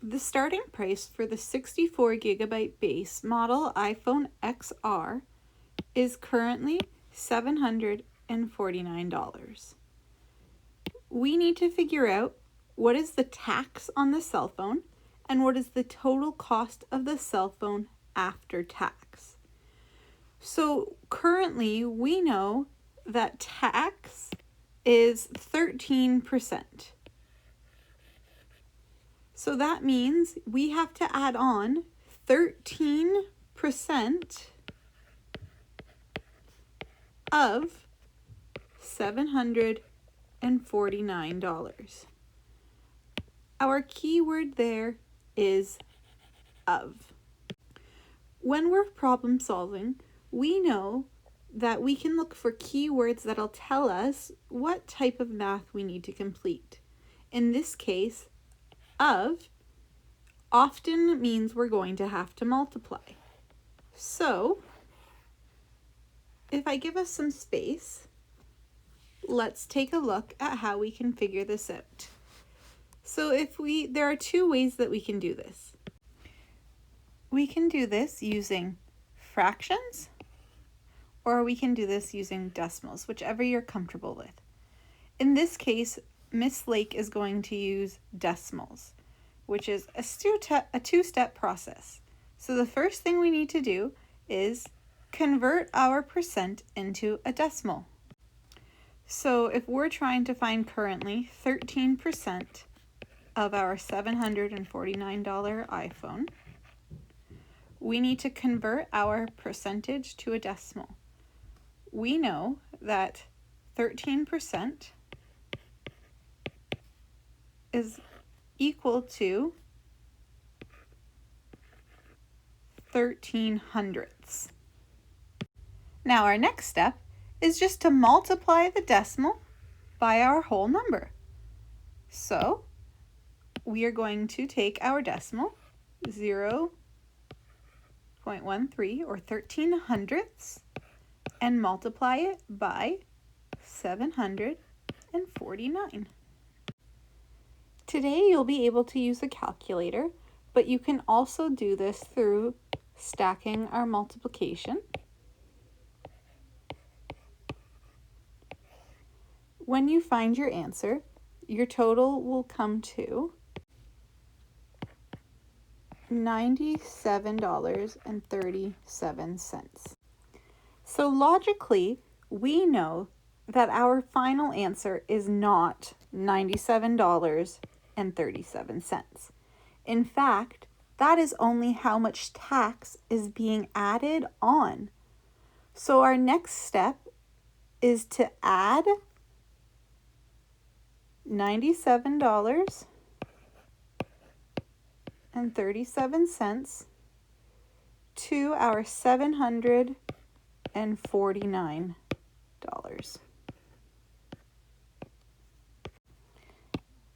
The starting price for the 64 gigabyte base model iPhone XR is currently $749. We need to figure out what is the tax on the cell phone and what is the total cost of the cell phone after tax. So currently we know that tax is 13%. So that means we have to add on 13% of $749. Our keyword there is of. When we're problem solving, we know that we can look for keywords that'll tell us what type of math we need to complete. In this case, of often means we're going to have to multiply. So, if I give us some space, let's take a look at how we can figure this out. So there are two ways that we can do this. We can do this using fractions, or we can do this using decimals, whichever you're comfortable with. In this case, Miss Lake is going to use decimals, which is a two-step process. So the first thing we need to do is convert our percent into a decimal. So if we're trying to find currently 13% of our $749 iPhone, we need to convert our percentage to a decimal. We know that 13% is equal to 1300ths. Now our next step is just to multiply the decimal by our whole number. So we are going to take our decimal, 0.13 or 1300ths, and multiply it by 749. Today you'll be able to use a calculator, but you can also do this through stacking our multiplication. When you find your answer, your total will come to $97.37. So logically, we know that our final answer is not $97.37. In fact, that is only how much tax is being added on. So our next step is to add $97.37 to our $749.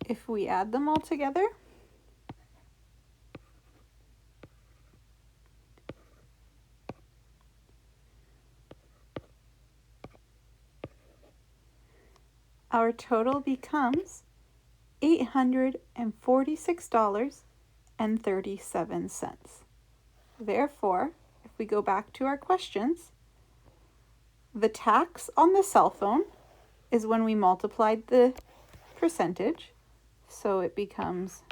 If we add them all together, our total becomes $846.37. Therefore, if we go back to our questions, the tax on the cell phone is when we multiplied the percentage, so it becomes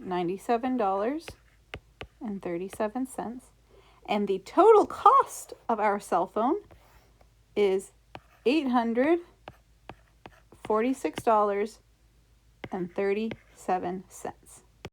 $97.37, and the total cost of our cell phone is $846.37.